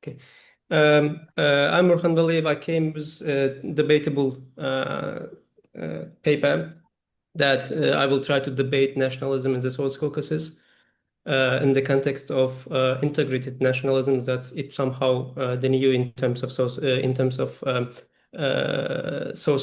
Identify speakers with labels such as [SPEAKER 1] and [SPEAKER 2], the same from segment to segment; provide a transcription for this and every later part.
[SPEAKER 1] Okay. I'm Orkhan Valiyev. I came with a debatable paper that I will try to debate nationalism in the South Caucasus in the context of integrated nationalism. That it's somehow the new in terms of South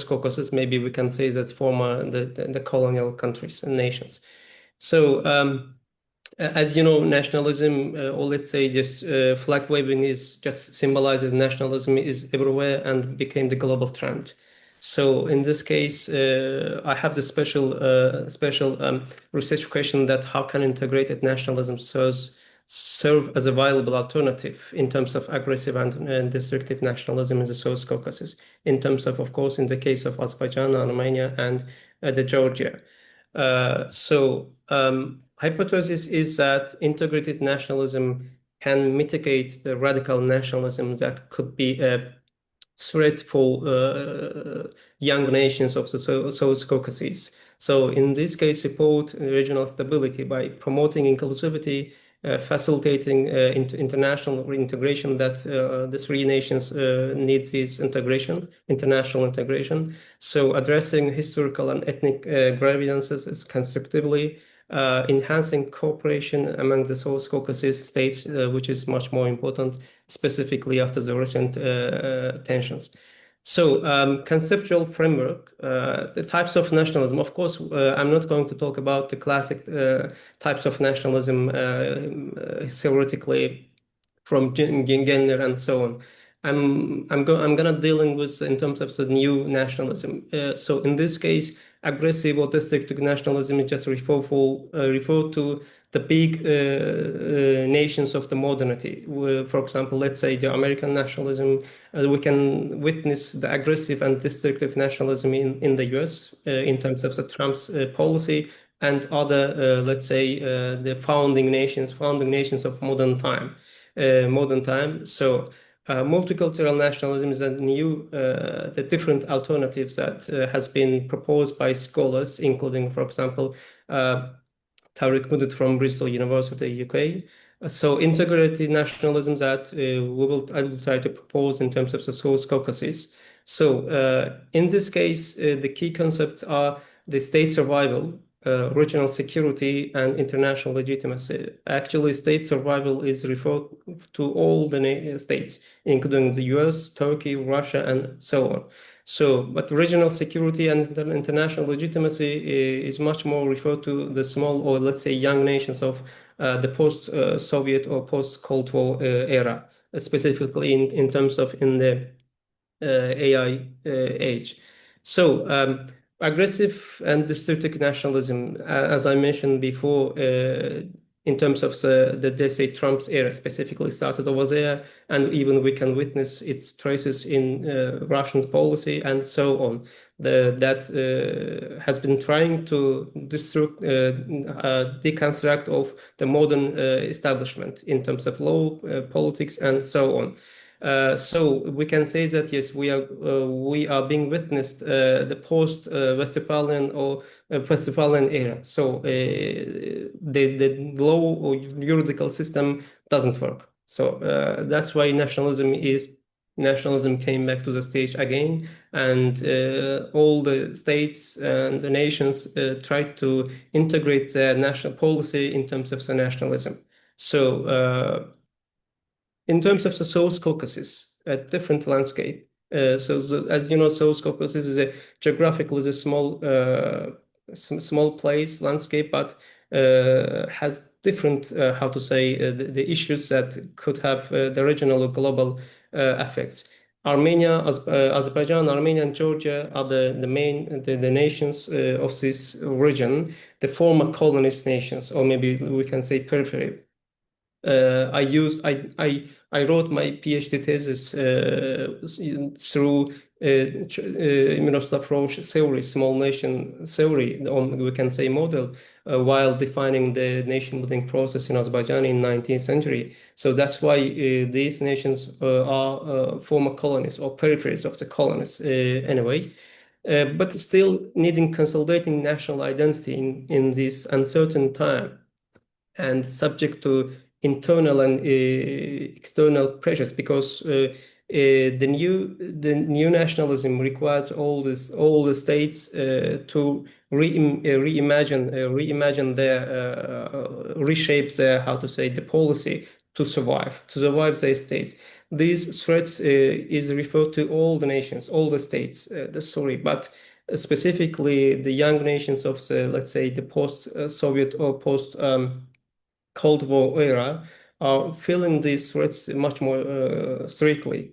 [SPEAKER 1] Caucasus. Maybe we can say that former the colonial countries and nations. So. As you know, nationalism, or let's say just flag waving, is just symbolizes nationalism is everywhere and became the global trend. So in this case, I have the special research question that how can integrated nationalism serve as a viable alternative in terms of aggressive and destructive nationalism in the South Caucasus, in terms of course, in the case of Azerbaijan, Armenia, and the Georgia. Hypothesis is that integrated nationalism can mitigate the radical nationalism that could be a threat for young nations of the South Caucasus. So in this case, support regional stability by promoting inclusivity, facilitating international integration that the three nations need this international integration. So addressing historical and ethnic grievances constructively, enhancing cooperation among the South Caucasus states, which is much more important, specifically after the recent tensions. So conceptual framework, the types of nationalism. Of course, I'm not going to talk about the classic types of nationalism theoretically from gender and so on. I'm gonna dealing with in terms of the new nationalism. So in this case, aggressive or destructive nationalism is just refer to the big nations of the modernity. For example, let's say the American nationalism. We can witness the aggressive and destructive nationalism in the US in terms of the Trump's policy and other, let's say, the founding nations of modern time. So multicultural nationalism is a new, the different alternatives that has been proposed by scholars, including, for example, Tariq Mudud from Bristol University, UK. So integrated nationalism that I will try to propose in terms of the South Caucasus. So in this case, the key concepts are the state survival, regional security, and international legitimacy. Actually, state survival is referred to all the states, including the US, Turkey, Russia, and so on. So, but regional security and international legitimacy is much more referred to the small, or let's say young nations of the post-Soviet or post-Cold War era, specifically in terms of in the AI age. So aggressive and destructive nationalism, as I mentioned before, in terms of they say Trump's era specifically started over there, and even we can witness its traces in Russian policy and so on. That has been trying to deconstruct of the modern establishment in terms of law, politics, and so on. So we can say that yes, we are being witnessed the post-Westphalian or Westphalian era. So the law or juridical system doesn't work. So that's why nationalism came back to the stage again, and all the states and the nations tried to integrate their national policy in terms of the nationalism. So in terms of the South Caucasus, a different landscape. As you know, South Caucasus is geographically a small place landscape, but has different, how to say, the issues that could have the regional or global effects. Armenia, Azerbaijan, Armenia, and Georgia are the main nations of this region, the former colonist nations, or maybe we can say periphery. I wrote my PhD thesis through Miroslav Roche's theory, small nation theory, we can say model, while defining the nation-building process in Azerbaijan in 19th century. So that's why these nations are former colonies or peripheries of the colonies anyway. But still needing consolidating national identity in this uncertain time, and subject to internal and external pressures, because the new nationalism requires all the states to reimagine their reshape their, how to say, the policy to survive their states. These threats is referred to all the nations, all the states. Sorry, but specifically the young nations of the, let's say, the post-Soviet or post Cold War era are feeling these threats much more strictly,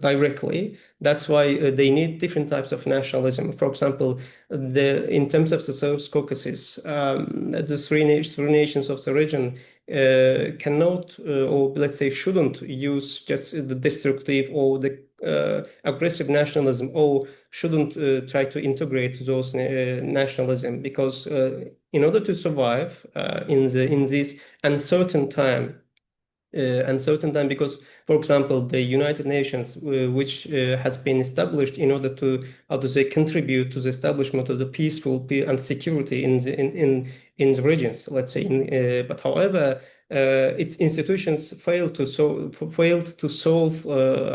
[SPEAKER 1] directly. That's why they need different types of nationalism. For example, in terms of the South Caucasus, the three nations of the region cannot, or let's say shouldn't, use just the destructive or the aggressive nationalism, or shouldn't try to integrate those nationalism, because in order to survive in this uncertain time, because, for example, the United Nations, which has been established in order to, how to say, contribute to the establishment of the peaceful and security in the regions, let's say. But however, its institutions failed to solve,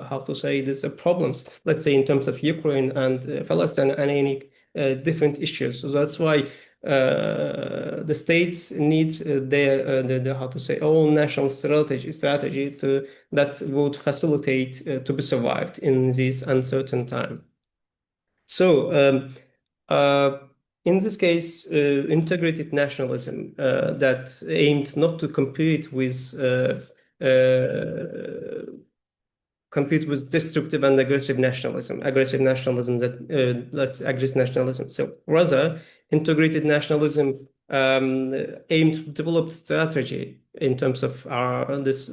[SPEAKER 1] how to say this, problems, let's say, in terms of Ukraine and Palestine and any different issues. So that's why the states need the how to say, own national strategy that would facilitate to be survived in this uncertain time. So in this case, integrated nationalism that aimed not to compete with destructive and aggressive nationalism aggressive nationalism. So rather, integrated nationalism aimed to develop strategy in terms of this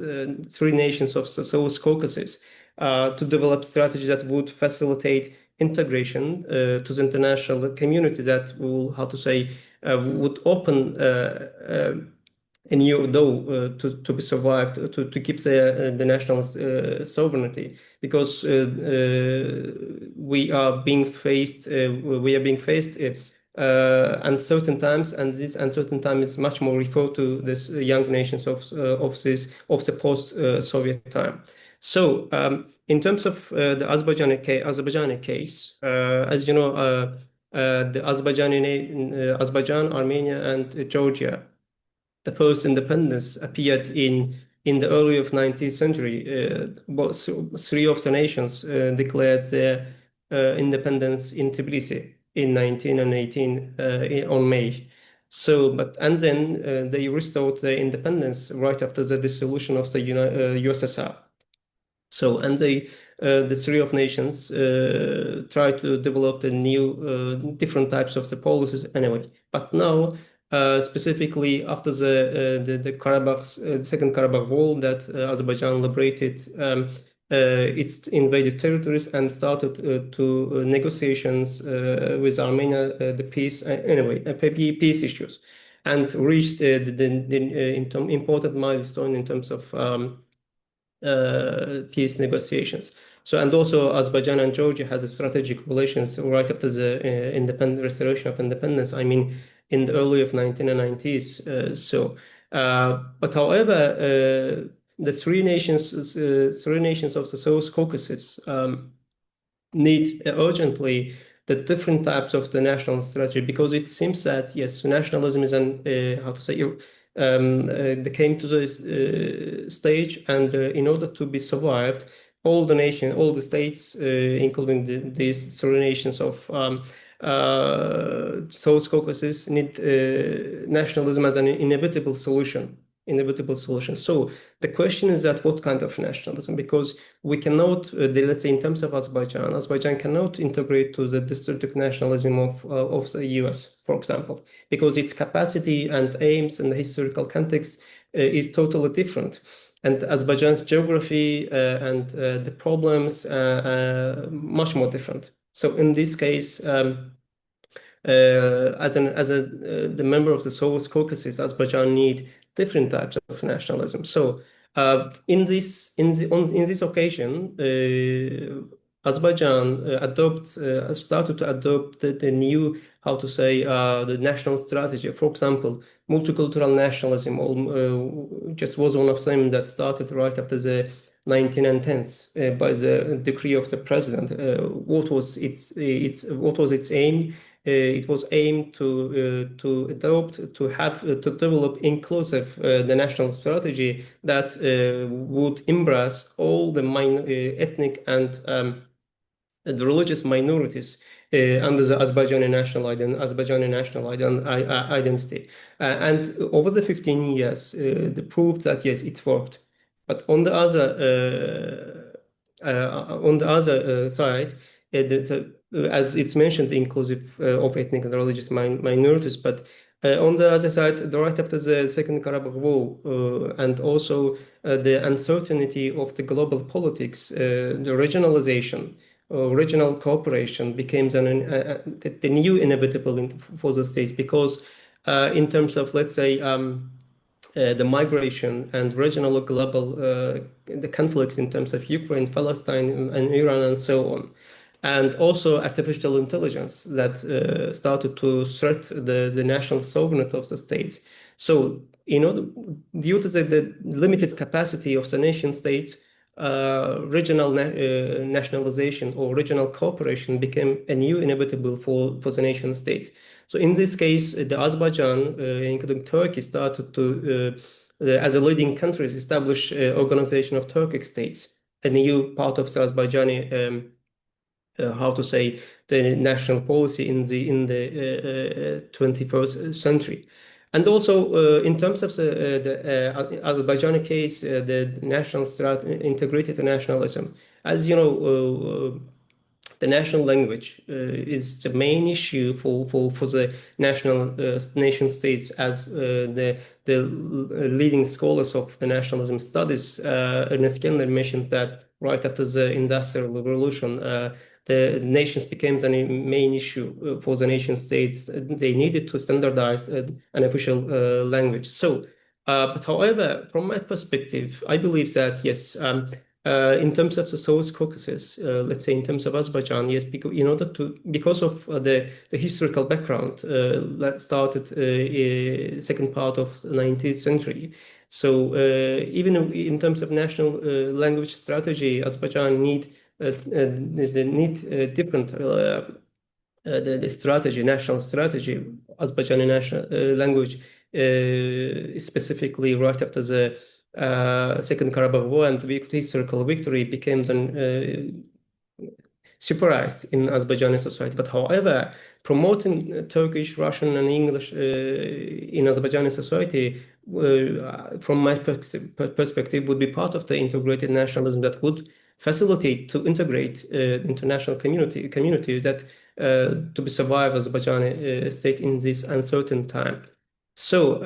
[SPEAKER 1] three nations of the South Caucasus, to develop strategy that would facilitate integration to the international community, that will, how to say, would open a new door to be survived, to keep the national sovereignty, because we are being faced uncertain times, and this uncertain time is much more referred to this young nations of the post-Soviet time. So in terms of the Azerbaijani case, as you know, the Azerbaijan, Armenia, and Georgia, the post-independence appeared in the early of 19th century. Three of the nations declared their independence in Tbilisi in 1918 on May. So, and then they restored their independence right after the dissolution of the USSR. So, and the three of nations try to develop the new different types of the policies anyway. But now, specifically after the Second Karabakh War, that Azerbaijan liberated its invaded territories and started to negotiations with Armenia, the peace peace issues, and reached the important milestone in terms of peace negotiations. So, and also Azerbaijan and Georgia has a strategic relations right after the restoration of independence. I mean, in the early of 1990s. But however, the three nations of the South Caucasus need urgently the different types of the national strategy, because it seems that, yes, nationalism is how to say, they came to this stage, and in order to be survived, all the states, including these three nations of South Caucasus, need nationalism as an inevitable solution. So the question is that what kind of nationalism? Because we cannot, let's say, in terms of Azerbaijan cannot integrate to the destructive nationalism of the US, for example, because its capacity and aims and the historical context is totally different. And Azerbaijan's geography and the problems much more different. So in this case, the member of the South Caucasus, Azerbaijan need different types of nationalism. So in this occasion, Azerbaijan started to adopt the new, how to say, the national strategy. For example, multicultural nationalism just was one of them that started right after the 1910s by the decree of the president. What was its aim? It was aimed to adopt, to develop inclusive the national strategy that would embrace all the ethnic and the religious minorities under the Azerbaijani national identity. And over the 15 years, the proof that yes, it worked. But on the other side, as it's mentioned, inclusive of ethnic and religious minorities, but on the other side, the right after the Second Karabakh War, and also the uncertainty of the global politics, the regionalization, regional cooperation became the new inevitable for the states because in terms of, let's say, the migration and regional global the conflicts in terms of Ukraine, Palestine, and Iran, and so on. And also artificial intelligence that started to threat the national sovereignty of the states. So, due to the limited capacity of the nation states, regional nationalization or regional cooperation became a new inevitable for the nation states. So in this case, the Azerbaijan, including Turkey, started to, as a leading country, establish organization of Turkic states, a new part of the Azerbaijani, how to say, the national policy in the 21st century. And also, in terms of the Azerbaijani case, the integrated nationalism, as you know, the national language is the main issue for the nation states, as the leading scholars of the nationalism studies, Ernest Kellner, mentioned that right after the Industrial Revolution, the nations became the main issue for the nation states. They needed to standardize an official language. So, but however, from my perspective, I believe that yes, in terms of the South Caucasus, let's say in terms of Azerbaijan, yes, because of the historical background that started second part of the 19th century. So even in terms of national language strategy, Azerbaijan need different the strategy, national strategy, Azerbaijani national language, specifically right after the Second Karabakh War and historical victory became then superized in Azerbaijani society. But however, promoting Turkish, Russian, and English in Azerbaijani society, from my perspective, would be part of the integrated nationalism that would facilitate to integrate international community that to be survive Azerbaijani state in this uncertain time. So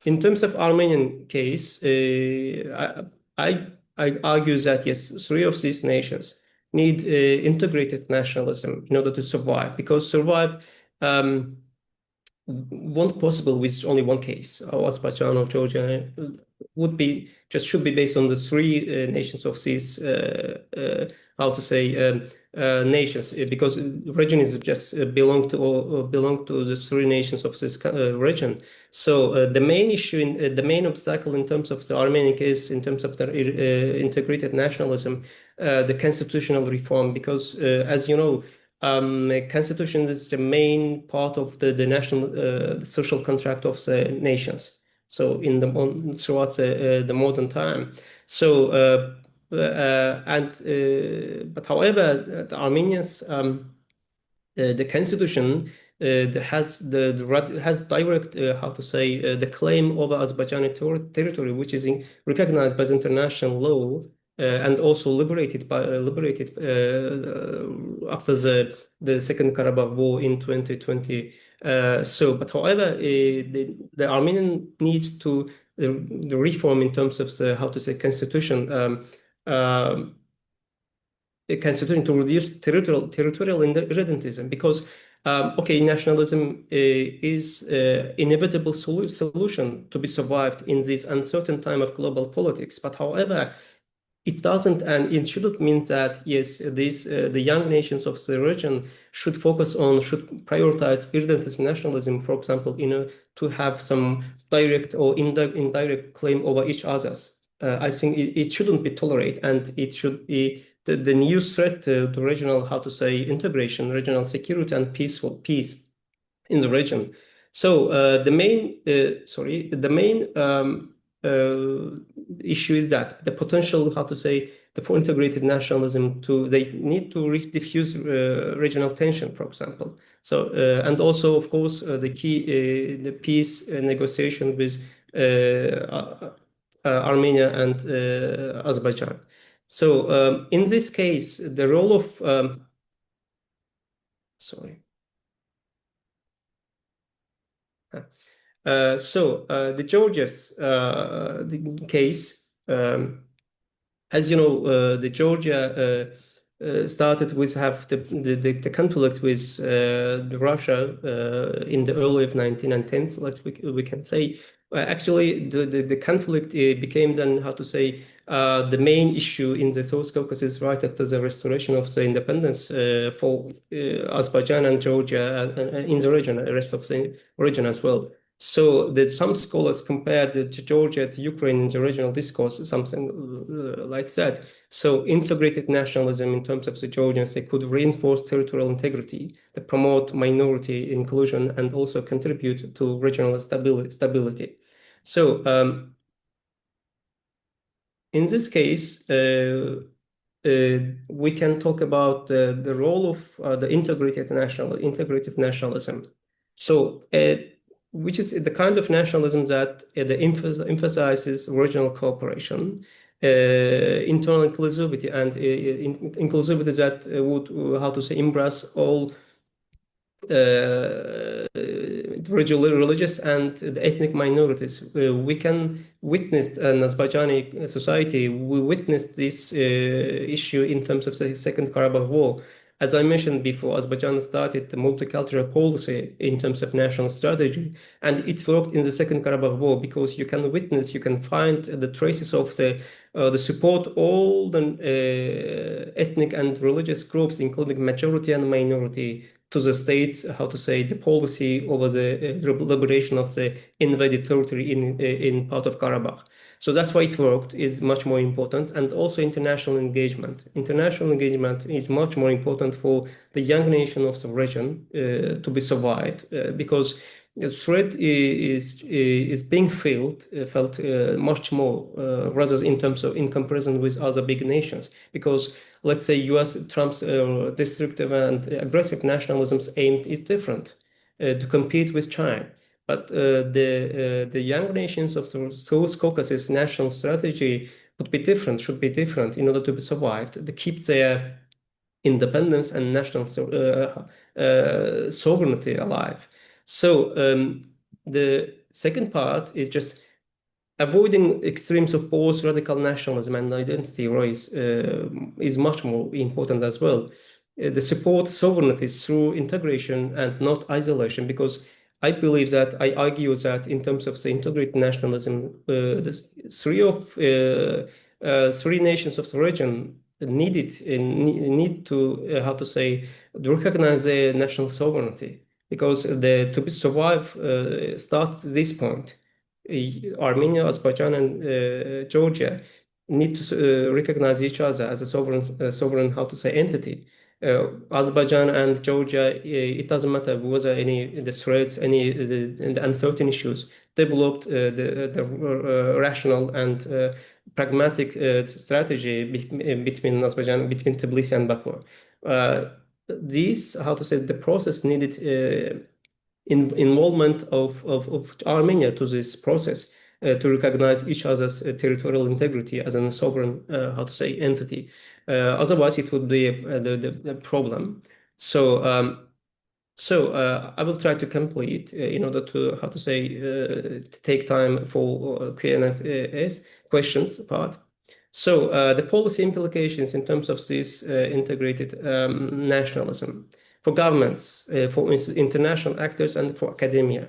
[SPEAKER 1] in terms of Armenian case, I argue that yes, three of these nations need integrated nationalism in order to survive, because survive won't possible with only one case, or Azerbaijan or Georgia, should be based on the three nations of these how to say nations, because region is just belong to the three nations of this region. So the main issue, the main obstacle in terms of the Armenian case, in terms of the integrated nationalism, the constitutional reform, because as you know, constitution is the main part of the national social contract of the nations. So throughout the modern time. So but however, the Armenians, the constitution has has direct how to say the claim over Azerbaijani territory, which is recognized by the international law. And also liberated after the Second Karabakh War in 2020. But however, the Armenian needs to the reform in terms of the, how to say, constitution. A constitution to reduce territorial irredentism, because okay, nationalism is inevitable solution to be survived in this uncertain time of global politics. But however, it doesn't, and it shouldn't mean that yes, the young nations of the region should prioritize relentless nationalism, for example, to have some direct or indirect claim over each others. I think it shouldn't be tolerated, and it should be the new threat to regional, how to say, integration, regional security, and peace in the region. So the main issue is that the potential, how to say, the for integrated nationalism they need to diffuse regional tension, for example. So and also, of course, the peace negotiation with Armenia and Azerbaijan. So in this case, the role of sorry. The Georgia's the case, as you know, the Georgia started with have the conflict with Russia in the early of 1910s, like we can say. Actually, the conflict became then, how to say, the main issue in the South Caucasus right after the restoration of the independence for Azerbaijan and Georgia in the region, the rest of the region as well. So that some scholars compared Georgia to Ukraine in the regional discourse, something like that. So integrated nationalism in terms of the Georgians, they could reinforce territorial integrity, they promote minority inclusion, and also contribute to regional stability. So in this case, we can talk about the role of the integrated nationalism. So, which is the kind of nationalism that emphasizes regional cooperation, internal inclusivity, and inclusivity that would, how to say, embrace all religious and the ethnic minorities. We can witness in Azerbaijani society, we witnessed this issue in terms of the Second Karabakh War. As I mentioned before, Azerbaijan started the multicultural policy in terms of national strategy, and it worked in the Second Karabakh War because you can witness, you can find the traces of the support all the ethnic and religious groups, including majority and minority, to the states, how to say, the policy over the liberation of the invaded territory in part of Karabakh. So that's why it worked, is much more important. And also international engagement. International engagement is much more important for the young nation of the region to be survived because the threat is being felt much more rather in terms of in comparison with other big nations, because let's say U.S. Trump's destructive and aggressive nationalism's aim is different to compete with China. But the young nations of the South Caucasus national strategy would be different, should be different in order to be survived, to keep their independence and national sovereignty alive. So the second part is just avoiding extremes of both radical nationalism and identity race is much more important as well. The support sovereignty through integration and not isolation, because I argue that in terms of the integrated nationalism, the three nations of the region need to how to say, recognize their national sovereignty, because to be survive starts at this point. Armenia, Azerbaijan, and Georgia need to recognize each other as a sovereign, how to say, entity. Azerbaijan and Georgia, it doesn't matter whether the threats, the uncertain issues, developed the rational and pragmatic strategy between Azerbaijan, between Tbilisi and Baku. How to say, the process needed involvement of Armenia to this process to recognize each other's territorial integrity as a sovereign, how to say, entity. Otherwise, it would be the problem. So, I will try to complete in order to, how to say, to take time for Q&A questions part. So the policy implications in terms of this integrated nationalism for governments, for international actors, and for academia.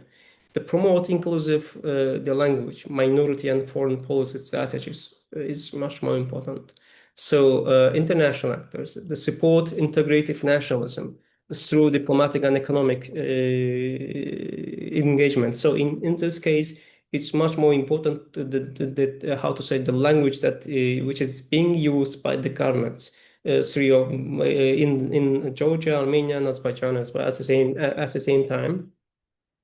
[SPEAKER 1] To promote inclusive the language, minority, and foreign policy strategies. is much more important. So international actors, the support integrative nationalism through diplomatic and economic engagement. So in this case, it's much more important how to say the language that which is being used by the governments in Georgia, Armenia, and Azerbaijan as well at the same time.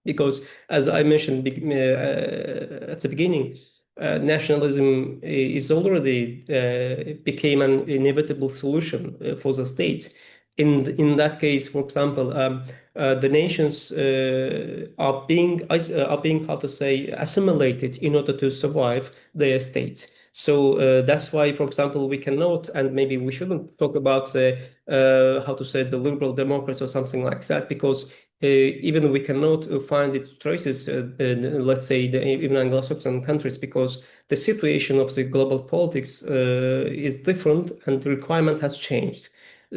[SPEAKER 1] Because, as I mentioned at the beginning, nationalism is already became an inevitable solution for the state. In that case, for example, the nations are being how to say assimilated in order to survive their states. So that's why, for example, we cannot, and maybe we shouldn't talk about how to say the liberal democracy or something like that, because even we cannot find its traces, let's say, even Anglo-Saxon countries, because the situation of the global politics is different and the requirement has changed.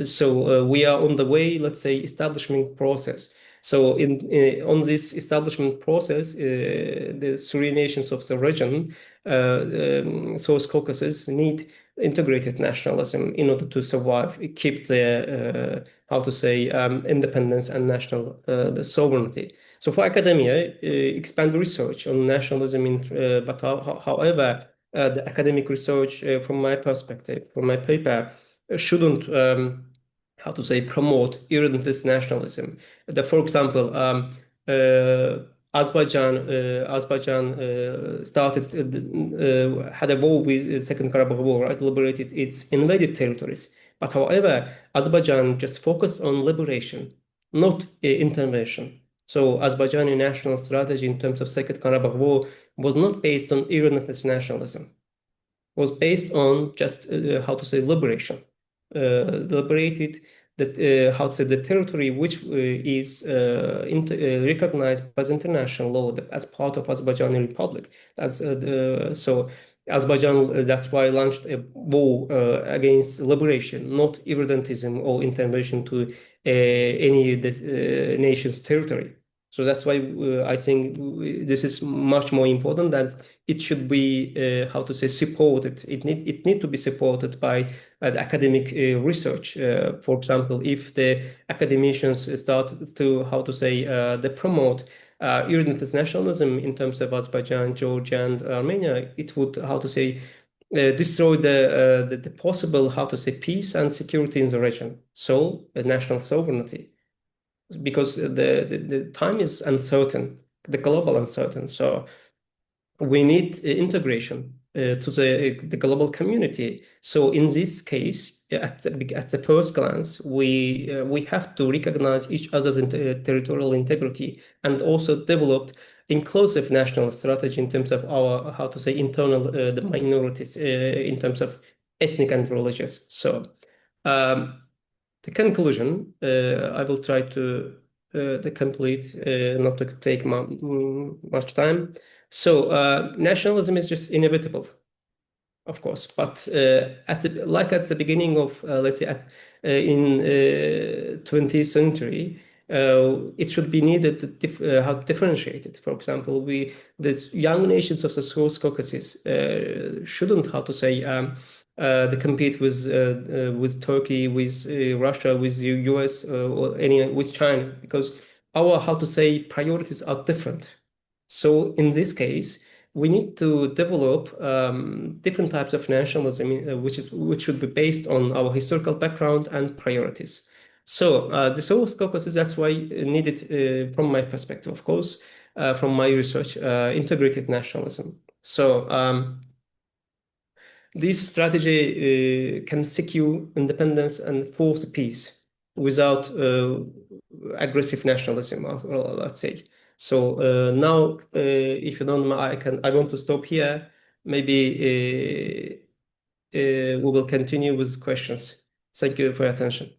[SPEAKER 1] So we are on the way, let's say, establishment process. So on this establishment process, the three nations of the region, South Caucasus, need integrated nationalism in order to survive, keep their how to say independence and national sovereignty. So for academia, expand research on nationalism, but however, the academic research, from my perspective, from my paper, shouldn't how to say promote irredentless nationalism. For example, Azerbaijan started had a war with Second Karabakh War, right? Liberated its invaded territories. But however, Azerbaijan just focused on liberation, not intervention. So Azerbaijani national strategy in terms of Second Karabakh War was not based on irredentless nationalism. Was based on just how to say liberation, liberated that how to say the territory which is recognized as international law as part of Azerbaijani Republic. That's so Azerbaijan. That's why launched a war against liberation, not irredentism or intervention to any this, nation's territory. So that's why I think this is much more important, that it should be how to say supported. It need to be supported by the academic research. For example, if the academicians start to how to say they promote irredentless nationalism in terms of Azerbaijan, Georgia, and Armenia, it would how to say destroy the possible how to say peace and security in the region. So national sovereignty, because the time is uncertain, the global uncertain. So we need integration to the global community. So in this case, at the first glance, we have to recognize each other's territorial integrity and also develop inclusive national strategy in terms of our how to say internal the minorities in terms of ethnic and religious. So. The conclusion, I will try to the complete, not to take much time. So nationalism is just inevitable, of course, but at the beginning of let's say in 20th century, it should be needed to how to differentiate it. For example, these young nations of the South Caucasus shouldn't how to say they compete with Turkey, with Russia, with the US, or any with China, because our how to say priorities are different. So in this case, we need to develop different types of nationalism, which should be based on our historical background and priorities. So the South Caucasus, that's why needed, from my perspective, of course, from my research, integrated nationalism. So this strategy can secure independence and force peace without aggressive nationalism, or let's say. So now, if you don't mind, I want to stop here. Maybe we will continue with questions. Thank you for your attention.